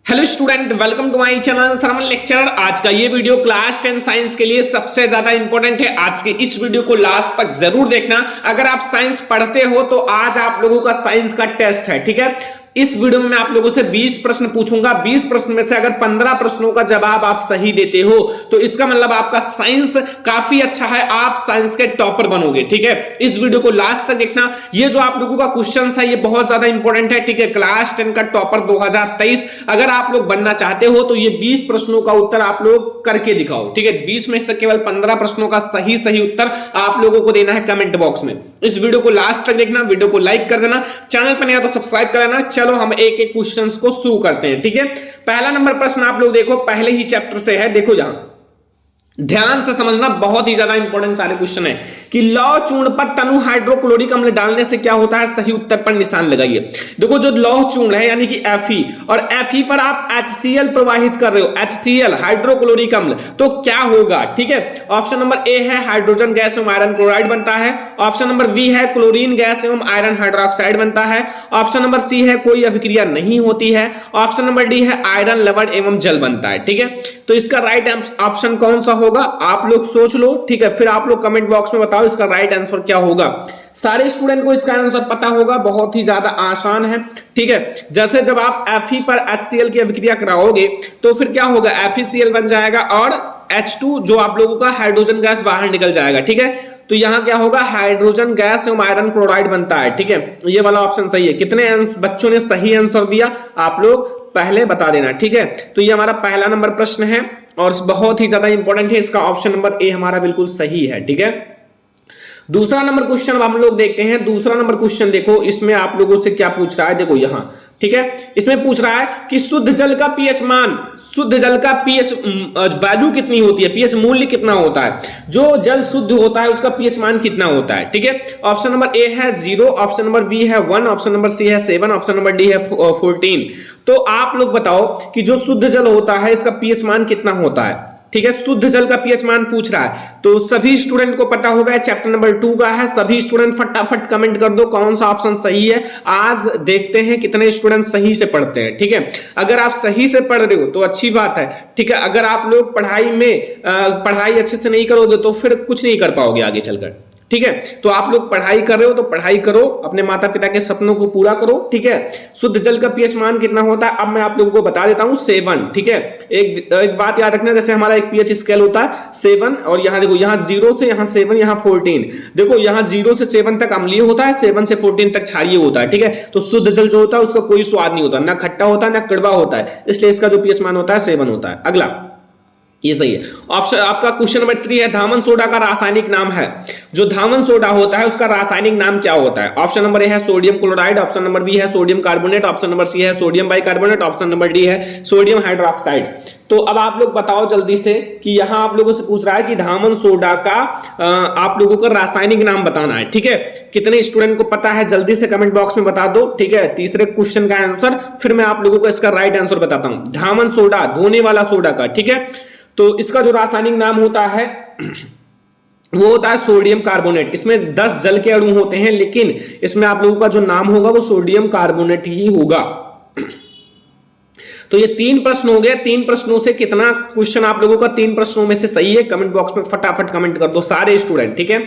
Hello student, welcome to my channel Sarman lecturer. आज का ये वीडियो क्लास 10 साइंस के लिए सबसे ज्यादा इंपॉर्टेंट है। आज के इस वीडियो को लास्ट तक जरूर देखना। अगर आप साइंस पढ़ते हो तो आज आप लोगों का साइंस का टेस्ट है, ठीक है। इस वीडियो में मैं आप लोगों से 20 प्रश्न पूछूंगा। 20 प्रश्न में से अगर 15 प्रश्नों का जवाब आप सही देते हो तो इसका मतलब आपका साइंस काफी अच्छा है, आप साइंस के टॉपर बनोगे, ठीक है। इस वीडियो को लास्ट तक देखना। ये जो आप लोगों का क्वेश्चन है ये बहुत ज्यादा इंपॉर्टेंट है, ठीक है। क्लास 10 का टॉपर 2023 अगर आप लोग बनना चाहते हो तो ये 20 प्रश्नों का उत्तर आप लोग करके दिखाओ, ठीक है। 20 में से केवल 15 प्रश्नों का सही उत्तर आप लोगों को देना है कमेंट बॉक्स में। इस वीडियो को लास्ट तक देखना, वीडियो को लाइक कर देना, चैनल पर नया तो सब्सक्राइब कर लेना। चलो हम एक एक क्वेश्चंस को शुरू करते हैं, ठीक है। पहला नंबर प्रश्न आप लोग देखो, पहले ही चैप्टर से है, देखो यहां ध्यान से समझना, बहुत ही ज्यादा इंपॉर्टेंट सारे क्वेश्चन है कि लौह चूर्ण पर तनु हाइड्रोक्लोरिक अम्ल डालने से क्या होता है। सही उत्तर पर निशान लगाइए। देखो जो लौह चूर्ण है यानी कि Fe और Fe पर आप HCl प्रवाहित कर रहे हो, HCl हाइड्रोक्लोरिक अम्ल, तो क्या होगा, ठीक है। ऑप्शन नंबर ए है हाइड्रोजन गैस एवं आयरन क्लोराइड बनता है। ऑप्शन नंबर बी है क्लोरीन गैस एवं आयरन हाइड्रोक्साइड बनता है। ऑप्शन नंबर सी है कोई अभिक्रिया नहीं होती है। ऑप्शन नंबर डी है आयरन लवण एवं जल बनता है, ठीक है। तो इसका राइट ऑप्शन कौन सा होगा आप लोग सोच लो, ठीक है। फिर आप लोग कमेंट बॉक्स में बताओ इसका राइट आंसर क्या होगा। सारे स्टूडेंट को इसका आंसर पता होगा, बहुत ही ज्यादा आसान है, ठीक है। जैसे जब आप Fe पर HCl की अभिक्रिया कराओगे तो फिर क्या होगा, FeCl बन जाएगा और H2 जो आप लोगों का हाइड्रोजन गैस बाहर निकल जाएगा, ठीक है। तो यहां क्या होगा, हाइड्रोजन गैस एवं आयरन क्लोराइड बनता है, ठीक है। ये वाला ऑप्शन सही है। कितने बच्चों ने सही आंसर दिया आप लोग पहले बता देना, ठीक है। तो ये हमारा पहला नंबर प्रश्न है और बहुत ही ज्यादा इंपॉर्टेंट है। इसका ऑप्शन नंबर ए हमारा बिल्कुल सही है, ठीक है। दूसरा नंबर क्वेश्चन हम लोग देखते हैं। दूसरा नंबर क्वेश्चन देखो, इसमें आप लोगों से क्या पूछ रहा है, देखो यहां, ठीक है। इसमें पूछ रहा है कि शुद्ध जल का पीएच मान, शुद्ध जल का पीएच वैल्यू कितनी होती है, पीएच मूल्य कितना होता है। जो जल शुद्ध होता है उसका पीएच मान कितना होता है, ठीक है। ऑप्शन नंबर ए है 0, ऑप्शन नंबर बी है 1, ऑप्शन नंबर सी है 7, ऑप्शन नंबर डी है 14। तो आप लोग बताओ कि जो शुद्ध जल होता है इसका पीएच मान कितना होता है, ठीक है। शुद्ध जल का पीएच मान पूछ रहा है तो सभी स्टूडेंट को पता होगा, चैप्टर नंबर 2 का है। सभी स्टूडेंट फटाफट कमेंट कर दो कौन सा ऑप्शन सही है। आज देखते हैं कितने स्टूडेंट सही से पढ़ते हैं, ठीक है। अगर आप सही से पढ़ रहे हो तो अच्छी बात है, ठीक है। अगर आप लोग पढ़ाई में पढ़ाई अच्छे से नहीं करोगे तो फिर कुछ नहीं कर पाओगे आगे चलकर, ठीक है। तो आप लोग पढ़ाई कर रहे हो तो पढ़ाई करो, अपने माता पिता के सपनों को पूरा करो, ठीक है। शुद्ध जल का पीएच मान कितना होता है अब मैं आप लोगों को बता देता हूं, 7, ठीक है। एक बात याद रखना, जैसे हमारा एक पीएच स्केल होता है 7 और यहाँ देखो, यहाँ 0 से यहाँ 7, यहाँ 14। देखो यहाँ 0 से 7 तक अम्लीय होता है, 7 से 14 तक क्षारीय होता है, ठीक है। तो शुद्ध जल जो होता है उसका कोई स्वाद नहीं होता, ना खट्टा होता है ना कड़वा होता है, इसलिए इसका जो पीएच मान होता है 7 होता है। अगला ये सही है। ऑप्शन आपका क्वेश्चन नंबर 3 है धामन सोडा का रासायनिक नाम है। जो धामन सोडा होता है उसका रासायनिक नाम क्या होता है। ऑप्शन नंबर ए है sodium chloride, option number B है sodium carbonate, option number C है sodium bicarbonate, option number D है सोडियम हाइड्रोक्साइड। तो अब आप लोग बताओ जल्दी से कि यहां आप लोगों से पूछ रहा है कि धामन सोडा का आप लोगों का रासायनिक नाम बताना है, ठीक है। कितने स्टूडेंट को पता है जल्दी से कमेंट बॉक्स में बता दो, ठीक है। तीसरे क्वेश्चन का आंसर फिर मैं आप लोगों को इसका राइट आंसर बताता हूं। धामन सोडा धोने वाला सोडा का, ठीक है। तो इसका जो रासायनिक नाम होता है वो होता है सोडियम कार्बोनेट। इसमें 10 जल के अणु होते हैं लेकिन इसमें आप लोगों का जो नाम होगा वो सोडियम कार्बोनेट ही होगा। तो ये 3 प्रश्न हो गए। 3 प्रश्नों से कितना क्वेश्चन आप लोगों का 3 प्रश्नों में से सही है कमेंट बॉक्स में फटाफट कमेंट कर दो सारे स्टूडेंट, ठीक है।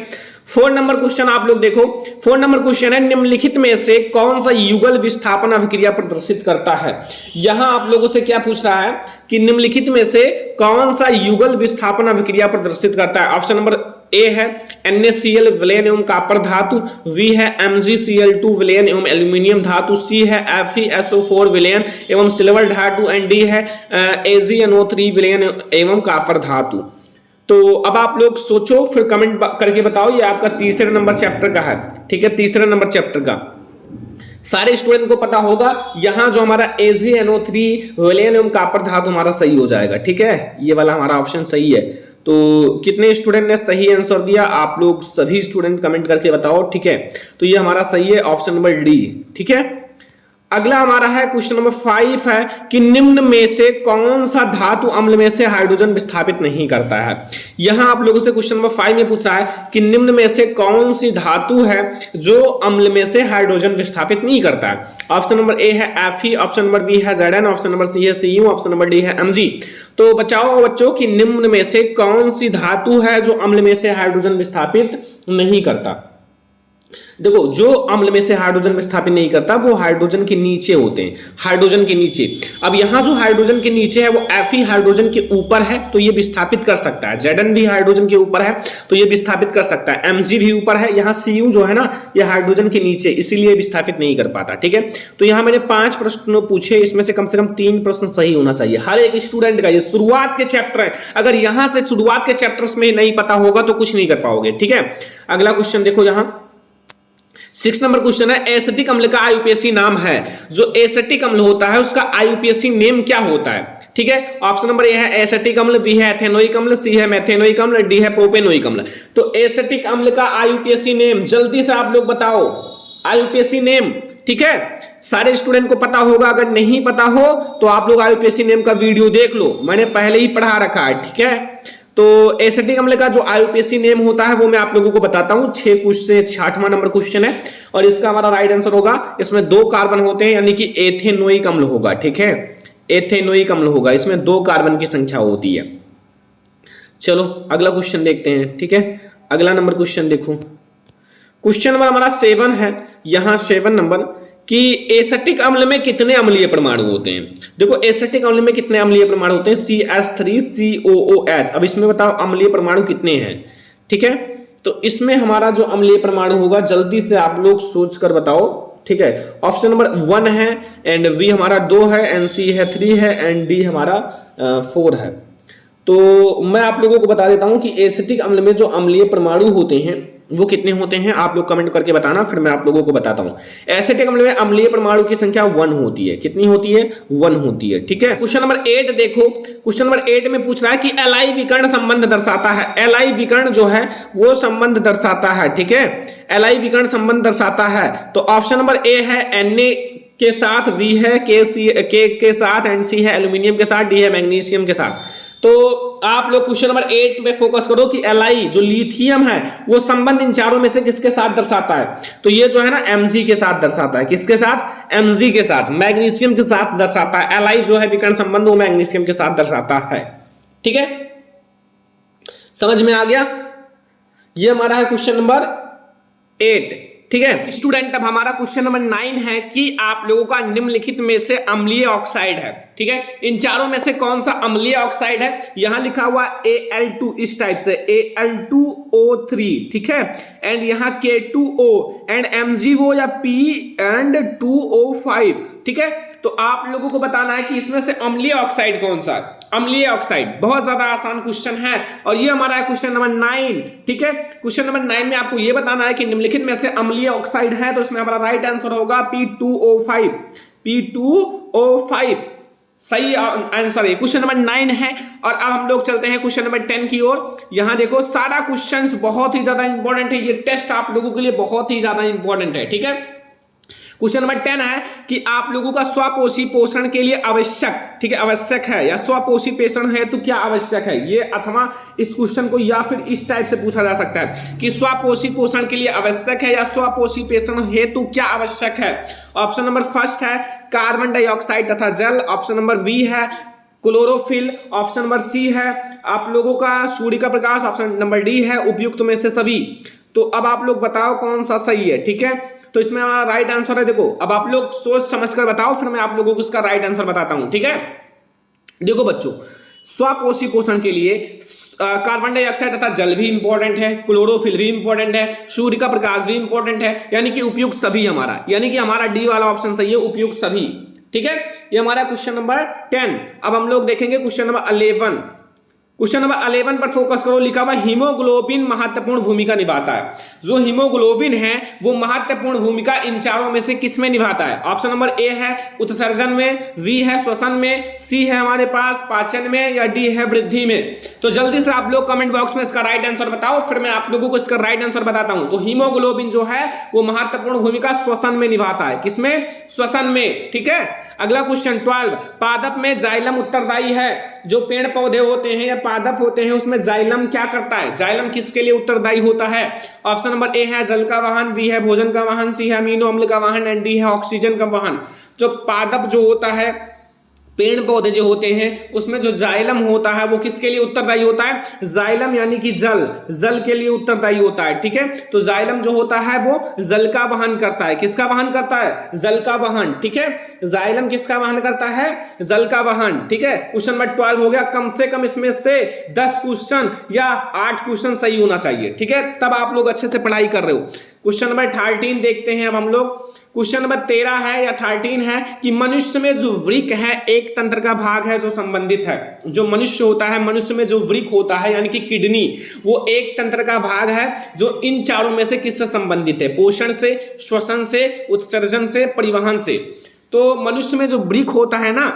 4 नंबर क्वेश्चन आप लोग देखो। 4 नंबर क्वेश्चन है निम्नलिखित में से कौन सा युगल विस्थापन अभिक्रिया प्रदर्शित करता है। यहां आप लोगों से क्या पूछ रहा है कि निम्नलिखित में से कौन सा युगल विस्थापन अभिक्रिया प्रदर्शित करता है। ऑप्शन नंबर ए है NaCl विलयन एवं कॉपर धातु, बी है MgCl2 विलयन एवं एल्यूमिनियम धातु, सी है FeSO4 विलयन एवं सिल्वर धातु एंड डी है AgNO3 विलयन एवं कॉपर धातु। तो अब आप लोग सोचो फिर कमेंट करके बताओ। ये आपका तीसरे नंबर चैप्टर का है, ठीक है। तीसरे नंबर चैप्टर का सारे स्टूडेंट को पता होगा। यहां जो हमारा AgNO3 विलयन एवं कॉपर धातु हमारा सही हो जाएगा, ठीक है। ये वाला हमारा ऑप्शन सही है। तो कितने स्टूडेंट ने सही आंसर दिया आप लोग सभी स्टूडेंट कमेंट करके बताओ, ठीक है। तो ये हमारा सही है ऑप्शन नंबर डी, ठीक है। अगला हमारा है क्वेश्चन नंबर 5 है कि निम्न में से कौन सा धातु अम्ल में से हाइड्रोजन विस्थापित नहीं करता है। यहां आप लोगों से क्वेश्चन नंबर 5 में पूछ रहा है कि निम्न में से कौन सी धातु है जो अम्ल में से हाइड्रोजन विस्थापित नहीं करता है। ऑप्शन नंबर ए है Fe, ऑप्शन नंबर बी है Zn, ऑप्शन नंबर सी है Cu, ऑप्शन नंबर डी है Mg। तो बचाओ बच्चों कि निम्न में से कौन सी धातु है जो अम्ल में से हाइड्रोजन विस्थापित नहीं करता। देखो, जो अम्ल में से हाइड्रोजन विस्थापित नहीं करता वो हाइड्रोजन के नीचे होते हैं, हाइड्रोजन के नीचे। अब यहां जो हाइड्रोजन के नीचे है वो Fe हाइड्रोजन के ऊपर है तो ये विस्थापित कर सकता है, Zn भी हाइड्रोजन के ऊपर है तो ये विस्थापित कर सकता है, Mg भी ऊपर है, यहाँ Cu जो है ना ये हाइड्रोजन के नीचे, इसीलिए विस्थापित नहीं कर पाता। ठीक है, तो यहाँ मैंने 5 प्रश्न पूछे, इसमें से कम 3 प्रश्न सही होना चाहिए हर एक स्टूडेंट का। ये शुरुआत के चैप्टर है, अगर यहां से शुरुआत के चैप्टर्स में नहीं पता होगा तो कुछ नहीं कर पाओगे। ठीक है, अगला क्वेश्चन देखो, यहां 6 नंबर क्वेश्चन है, एसिटिक अम्ल का आईयूपीएसी नाम है। जो एसिटिक अम्ल होता है उसका आईयूपीएसी नेम क्या होता है। ठीक है, ऑप्शन नंबर ए है एसिटिक अम्ल, बी है एथेनोइक अम्ल, सी है मेथेनोइक अम्ल, डी है प्रोपेनोइक अम्ल। तो एसिटिक अम्ल का आईयूपीएसी नेम जल्दी से आप लोग बताओ, आईयूपीएसी नेम। ठीक है, सारे स्टूडेंट को पता होगा, अगर नहीं पता हो तो आप लोग आईयूपीएसी नेम का वीडियो देख लो, मैंने पहले ही पढ़ा रखा है। ठीक है, तो एसिटिक अम्ल का जो आईयूपीएसी नेम होता है वो मैं आप लोगों को बताता हूं। 6वां नंबर क्वेश्चन है और इसका हमारा राइट आंसर होगा, इसमें 2 कार्बन होते हैं यानी कि एथेनोइक अम्ल होगा। ठीक है, एथेनोइक अम्ल होगा, इसमें 2 कार्बन की संख्या होती है। चलो अगला क्वेश्चन देखते हैं। ठीक है, अगला नंबर क्वेश्चन देखो, क्वेश्चन नंबर हमारा 7 है। यहां 7 नंबर कि एसिटिक अम्ल में कितने अम्लीय परमाणु होते हैं। देखो, एसिटिक अम्ल में कितने अम्लीय परमाणु होते हैं, CH3COOH। अब इसमें बताओ अम्लीय परमाणु कितने हैं। ठीक है, तो इसमें हमारा जो अम्लीय परमाणु होगा जल्दी से आप लोग सोच कर बताओ। ठीक है, ऑप्शन नंबर 1 है एंड V हमारा 2 है एंड C है 3 है एंड D हमारा 4 है। तो मैं आप लोगों को बता देता हूं कि एसिटिक अम्ल में जो अम्लीय परमाणु होते हैं वो कितने होते हैं, आप लोग कमेंट करके बताना, फिर मैं आप लोगों को बताता हूं। एसिटिक अम्ल में अम्लीय परमाणु की संख्या 1 होती है। कितनी होती है, 1 होती है। ठीक है, क्वेश्चन नंबर 8 देखो, क्वेश्चन नंबर 8 में पूछ रहा है कि एलाई विकर्ण संबंध दर्शाता है। एलाई विकर्ण जो है वो संबंध दर्शाता है। ठीक है, एलाई विकर्ण संबंध दर्शाता है। तो ऑप्शन नंबर ए है Na के साथ, V है K के साथ एंड C है एल्यूमिनियम के साथ, D है मैग्नीशियम के साथ। तो आप लोग क्वेश्चन नंबर 8 पे फोकस करो कि एलाई जो लिथियम है वो संबंध इन चारों में से किसके साथ दर्शाता है। तो ये जो है ना Mg के साथ दर्शाता है। किसके साथ, Mg के साथ, मैग्नीशियम के साथ दर्शाता है। एलाई जो है विकर्ण संबंध वो मैग्नीशियम के साथ दर्शाता है। ठीक है, समझ में आ गया। ये हमारा है क्वेश्चन नंबर 8। ठीक है स्टूडेंट, अब हमारा क्वेश्चन नंबर 9 है कि आप लोगों का निम्नलिखित में से अम्लीय ऑक्साइड है। ठीक है, इन चारों में से कौन सा अम्लीय ऑक्साइड है। यहां लिखा हुआ Al2 इस टाइप से Al2O3। ठीक है, एंड यहां K2O एंड MgO या P एंड 2O5। ठीक है, तो आप लोगों को बताना है कि इसमें से अम्लीय ऑक्साइड कौन सा है। अम्लीय ऑक्साइड बहुत ज्यादा आसान क्वेश्चन है और ये हमारा है क्वेश्चन नंबर 9। ठीक है, क्वेश्चन नंबर 9 में आपको ये बताना है कि निम्नलिखित में से अम्लीय ऑक्साइड है, तो इसमें हमारा राइट आंसर होगा P2O5। P2O5 सही आंसर है। क्वेश्चन नंबर 9 है और अब हम लोग चलते हैं क्वेश्चन नंबर 10 की ओर। यहां देखो, सारा क्वेश्चंस बहुत ही ज्यादा इंपॉर्टेंट है, ये टेस्ट आप लोगों के लिए बहुत ही ज्यादा इंपॉर्टेंट है। ठीक है, क्वेश्चन नंबर 10 है कि आप लोगों का स्वपोषी पोषण के लिए आवश्यक, ठीक है, आवश्यक है या स्वपोषी पोषण है तो क्या आवश्यक है। ये अथवा इस क्वेश्चन को या फिर इस टाइप से पूछा जा सकता है कि स्वपोषी पोषण के लिए आवश्यक है या स्वपोषी पोषण हेतु क्या आवश्यक है। ऑप्शन नंबर 1 है कार्बन डाइऑक्साइड तथा जल, ऑप्शन नंबर बी है क्लोरोफिल, ऑप्शन नंबर सी है आप लोगों का सूर्य का प्रकाश, ऑप्शन नंबर डी है उपयुक्त में से सभी। तो अब आप लोग बताओ कौन सा सही है। ठीक है, तो इसमें हमारा राइट आंसर है, देखो अब आप लोग सोच समझकर बताओ, फिर मैं आप लोगों को इसका राइट आंसर बताता हूं। ठीक है, देखो बच्चों, स्वपोषी पोषण के लिए कार्बन डाइऑक्साइड तथा जल भी इंपॉर्टेंट है, क्लोरोफिल भी इंपॉर्टेंट है, सूर्य का प्रकाश भी इंपॉर्टेंट है, यानी कि उपयुक्त सभी हमारा, यानी कि हमारा डी वाला ऑप्शन सही है, उपयुक्त सभी। ठीक है, ये हमारा क्वेश्चन नंबर 10। अब हम लोग देखेंगे क्वेश्चन नंबर 11। क्वेश्चन नंबर 11 पर फोकस करो। लिखा हुआ हीमोग्लोबिन महत्वपूर्ण भूमिका निभाता है। जो हीमोग्लोबिन है वो महत्वपूर्ण भूमिका इन चारों में से किसमें निभाता है? ऑप्शन नंबर ए है उत्सर्जन में, बी है श्वसन में, सी है हमारे पास पाचन में, या डी है वृद्धि में। तो जल्दी से आप लोग कमेंट बॉक्स में इसका राइट आंसर बताओ, फिर मैं आप लोगों को इसका राइट आंसर बताता हूं। तो हीमोग्लोबिन जो है वो महत्वपूर्ण भूमिका श्वसन में निभाता है। किसमें? श्वसन में। ठीक है, अगला क्वेश्चन 12, पादप में जाइलम उत्तरदायी है। जो पेड़ पौधे होते हैं या पादप होते हैं उसमें जाइलम क्या करता है? जाइलम किसके लिए उत्तरदायी होता है? ऑप्शन नंबर ए है जल का वाहन, बी है भोजन का वाहन, सी है अमीनो अम्ल का वाहन, एंड डी है ऑक्सीजन का वाहन। जो पादप जो होता है, पेड़ पौधे जो होते हैं उसमें जो जाइलम होता है वो किसके लिए उत्तरदायी होता है? जाइलम यानी कि जल के लिए उत्तरदायी होता है। ठीक है, तो जाइलम जो होता है वो जल का वहन करता है। किसका वहन करता है? जल का वहन। ठीक है, जाइलम किसका वहन करता है? जल का वहन। ठीक है, क्वेश्चन नंबर 12 हो गया। कम से कम इसमें से 10 क्वेश्चन या 8 क्वेश्चन सही होना चाहिए। ठीक है, तब आप लोग अच्छे से पढ़ाई कर रहे हो। क्वेश्चन नंबर 13 देखते हैं अब हम लोग। क्वेश्चन नंबर 13 है या 13 है कि मनुष्य में जो वृक्क है एक तंत्र का भाग है जो संबंधित है। जो मनुष्य होता है, मनुष्य में जो वृक्क होता है यानी कि किडनी, वो एक तंत्र का भाग है जो इन चारों में से किससे संबंधित है? पोषण से, श्वसन से, उत्सर्जन से, परिवहन से। तो मनुष्य में जो वृक्क होता है ना,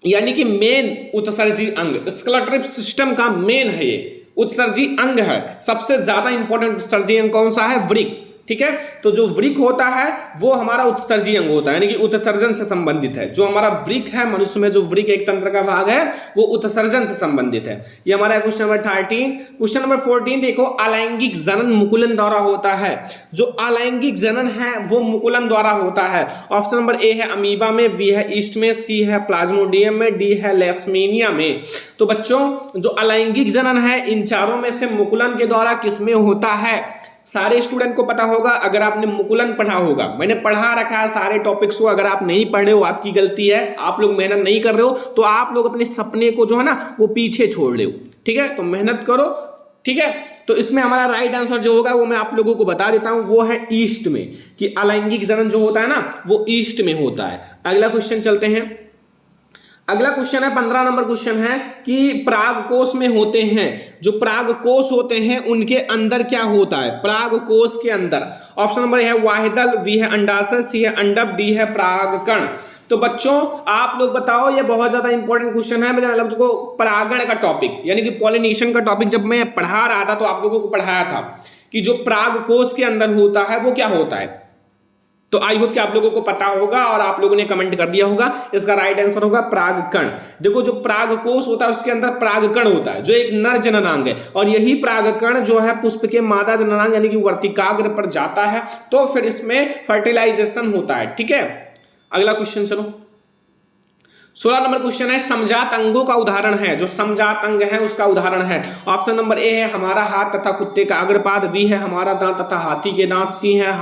यानी कि मेन उत्सर्जी अंग, स्केलेटल सिस्टम का मेन है ये, उत्सर्जी अंग है। सबसे ज्यादा इंपॉर्टेंट उत्सर्जी अंग कौन सा है? वृक्क। ठीक है, तो जो वृक्क होता है वो हमारा उत्सर्जी अंग होता है, यानी कि उत्सर्जन से संबंधित है। जो हमारा वृक्क है, मनुष्य में जो वृक्क एक तंत्र का भाग है वो उत्सर्जन से संबंधित है। ये हमारा क्वेश्चन नंबर 13। क्वेश्चन नंबर 14 देखो, अलैंगिक जनन मुकुलन द्वारा होता है। जो अलैंगिक जनन है वो मुकुलन द्वारा होता है। ऑप्शन नंबर ए है अमीबा में, बी है ईस्ट में, सी है प्लाज्मोडियम में, डी है लेप्समेनिया में। तो बच्चों जो अलैंगिक जनन है इन चारों में से मुकुलन के द्वारा किसमें होता है? सारे स्टूडेंट को पता होगा अगर आपने मुकुलन पढ़ा होगा। मैंने पढ़ा रखा है सारे टॉपिक्स को, अगर आप नहीं पढ़ रहे हो आपकी गलती है, आप लोग मेहनत नहीं कर रहे हो, तो आप लोग अपने सपने को जो है ना वो पीछे छोड़ रहे हो। ठीक है, तो मेहनत करो। ठीक है, तो इसमें हमारा राइट आंसर जो होगा वो मैं आप लोगों को बता देता हूं, वो है ईस्ट में, कि अलैंगिक जनन जो होता है ना वो ईस्ट में होता है। अगला क्वेश्चन चलते हैं। अगला क्वेश्चन है 15 नंबर क्वेश्चन है कि परागकोश में होते हैं, जो परागकोश होते हैं उनके अंदर क्या होता है? परागकोश के अंदर ऑप्शन नंबर है वाहिदल, बी है अंडाशय, सी है अंडक, डी है परागकण। तो बच्चों आप लोग बताओ, ये बहुत ज्यादा इंपॉर्टेंट क्वेश्चन है। मैं लोगों को परागण का टॉपिक यानी कि पॉलिनेशन का टॉपिक जब मैं पढ़ा रहा था तो आप लोगों को पढ़ाया था कि जो परागकोश के अंदर होता है वो क्या होता है। तो आई होप कि आप लोगों को पता होगा और आप लोगों ने कमेंट कर दिया होगा। इसका राइट आंसर होगा परागकण। देखो जो परागकोश होता है उसके अंदर परागकण होता है जो एक नर जननांग है, और यही परागकण जो है पुष्प के मादा जननांग यानी कि वर्तिकाग्र पर जाता है, तो फिर इसमें फर्टिलाइजेशन होता है। ठीक है, अगला क्वेश्चन चलो। 16 नंबर क्वेश्चन है समजात अंगों का उदाहरण है। जो समजात अंग है उसका उदाहरण है। ऑप्शन नंबर ए है हमारा हाथ तथा कुत्ते का अग्रपाद, बी है हमारा दांत तथा हाथी के दांत, सी है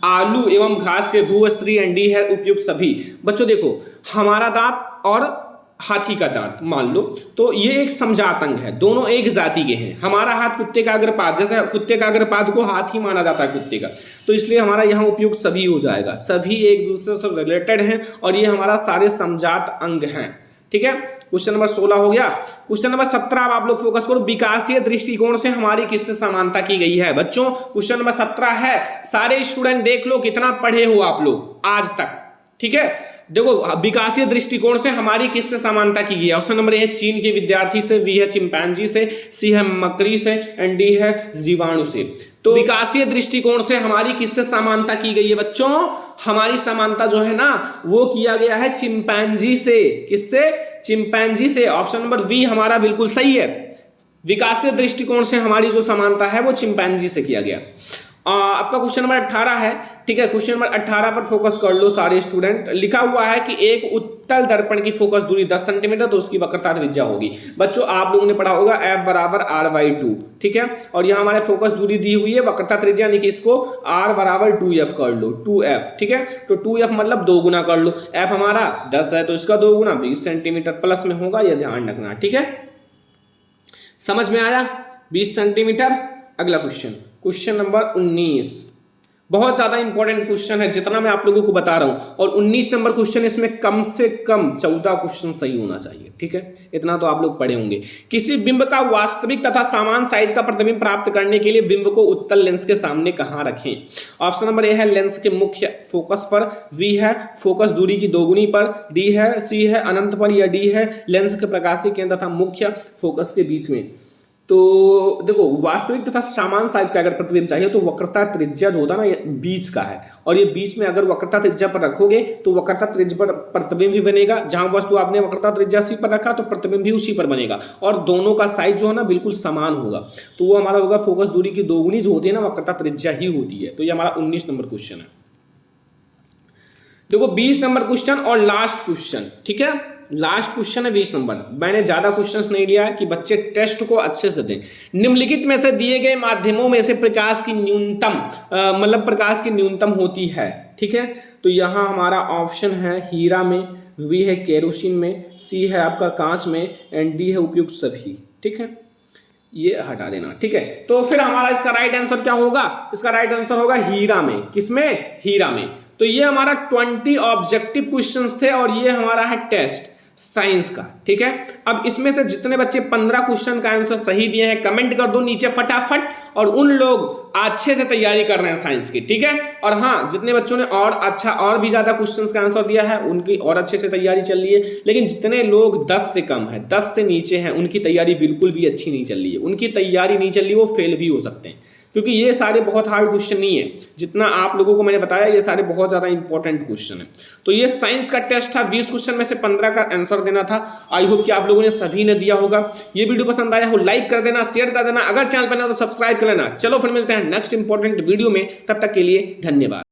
आलू एवं घास के भूस्त्री, एंड डी है उपयुक्त सभी। बच्चों देखो, हमारा दांत और हाथी का दांत मान लो, तो ये एक समजात अंग है, दोनों एक जाति के हैं। हमारा हाथ कुत्ते का अग्रपाद, जैसे कुत्ते का अग्रपाद को हाथ ही माना जाता है कुत्ते का, तो इसलिए हमारा यहाँ उपयुक्त सभी हो जाएगा। सभी एक दूसरे से रिलेटेड हैं और ये हमारा सारे समजात अंग हैं। ठीक है, क्वेश्चन नंबर 16 हो गया। क्वेश्चन नंबर 17 अब आप लोग फोकस करो। विकासीय दृष्टिकोण से हमारी किससे समानता की गई है? बच्चों क्वेश्चन नंबर 17 है, सारे स्टूडेंट देख लो कितना पढ़े हो आप लोग आज तक। ठीक है, देखो विकासीय दृष्टिकोण से हमारी किससे समानता की गई है? ऑप्शन नंबर ए है चीन के विद्यार्थी से, बी है चिंपैंजी से, सी है मकड़ी से, एंड डी है जीवाणु से। तो विकासीय दृष्टिकोण से हमारी किससे समानता की गई है बच्चों? हमारी समानता जो है ना वो किया गया है चिंपैंजी से। किससे? चिंपैंजी से। ऑप्शन नंबर बी हमारा बिल्कुल सही है। विकासीय दृष्टिकोण से हमारी जो समानता है वो चिंपैंजी से किया गया। आपका क्वेश्चन नंबर 18 है। ठीक है, क्वेश्चन नंबर 18 पर फोकस कर लो सारे स्टूडेंट। लिखा हुआ है कि एक उत्तल दर्पण की फोकस दूरी 10 सेंटीमीटर, तो उसकी वक्रता त्रिज्या होगी। बच्चों आप लोगों ने पढ़ा होगा F बराबर R/2। ठीक है, और यहाँ हमारे फोकस दूरी दी हुई है, वक्रता त्रिज्या यानी कि इसको R बराबर 2F कर लो, 2F। ठीक है, तो 2F मतलब 2 गुना कर लो। F हमारा 10 है तो इसका 2 गुना 20 सेंटीमीटर प्लस में होगा, यह ध्यान रखना। ठीक है, समझ में आया? 20 सेंटीमीटर। अगला क्वेश्चन, क्वेश्चन नंबर 19। बहुत ज्यादा इंपॉर्टेंट क्वेश्चन है जितना मैं आप लोगों को बता रहा हूं, और 19 नंबर क्वेश्चन, इसमें कम से कम 14 क्वेश्चन सही होना चाहिए, ठीक है, इतना तो आप लोग पढ़े होंगे। किसी बिंब का वास्तविक तथा समान साइज का प्रतिबिंब प्राप्त करने के लिए बिंब को उत्तल लेंस के सामने कहां रखें? ऑप्शन नंबर ए है लेंस के मुख्य फोकस पर, बी है फोकस दूरी की दोगुनी पर, डी है सी है अनंत पर, या डी है लेंस के प्रकाशीय केंद्र तथा मुख्य फोकस के बीच में। तो देखो, वास्तविक तथा समान साइज का अगर प्रतिबिंब चाहिए तो वक्रता त्रिज्या जो होता है ना, ये बीच का है, और ये बीच में अगर वक्रता त्रिज्या पर रखोगे तो वक्रता त्रिज्या पर प्रतिबिंब भी बनेगा। जहां वस्तु आपने वक्रता त्रिज्या सी पर रखा तो प्रतिबिंब भी उसी पर बनेगा, और दोनों का साइज जो है ना बिल्कुल समान होगा। तो वो हमारा होगा फोकस दूरी की दोगुनी जो होती है ना, वक्रता त्रिज्या ही होती है। तो ये हमारा 19 नंबर क्वेश्चन है। देखो 20 नंबर क्वेश्चन और लास्ट क्वेश्चन, ठीक है, लास्ट क्वेश्चन है 20 नंबर। मैंने ज्यादा क्वेश्चंस नहीं लिया है कि बच्चे टेस्ट को अच्छे से दें। निम्नलिखित में से दिए गए माध्यमों में से प्रकाश की न्यूनतम मतलब प्रकाश की न्यूनतम होती है, ठीक है। तो यहाँ हमारा ऑप्शन है हीरा में, वी है केरोसिन में, सी है आपका कांच में, एंड डी है उपयुक्त सभी, ठीक है, ये हटा देना, ठीक है। तो फिर हमारा इसका राइट आंसर क्या होगा? इसका राइट आंसर होगा हीरा में। किसमें? हीरा में। तो ये हमारा 20 ऑब्जेक्टिव क्वेश्चंस थे और ये हमारा है टेस्ट साइंस का, ठीक है। अब इसमें से जितने बच्चे 15 क्वेश्चन का आंसर सही दिए हैं कमेंट कर दो नीचे फटाफट, और उन लोग अच्छे से तैयारी कर रहे हैं साइंस की, ठीक है। और हाँ, जितने बच्चों ने और भी ज्यादा क्वेश्चंस का आंसर दिया है उनकी और अच्छे से तैयारी चल रही है, लेकिन जितने लोग 10 से कम है, 10 से नीचे हैं, उनकी तैयारी बिल्कुल भी अच्छी नहीं चल रही है। उनकी तैयारी नहीं चल रही, वो फेल भी हो सकते हैं, क्योंकि ये सारे बहुत हार्ड क्वेश्चन नहीं है। जितना आप लोगों को मैंने बताया ये सारे बहुत ज्यादा इंपॉर्टेंट क्वेश्चन है। तो ये साइंस का टेस्ट था, 20 क्वेश्चन में से 15 का आंसर देना था। आई होप कि आप लोगों ने सभी ने दिया होगा। ये वीडियो पसंद आया हो लाइक कर देना, शेयर कर देना, अगर चैनल पर ना तो सब्सक्राइब कर लेना। चलो फिर मिलते हैं नेक्स्ट इंपॉर्टेंट वीडियो में, तब तक के लिए धन्यवाद।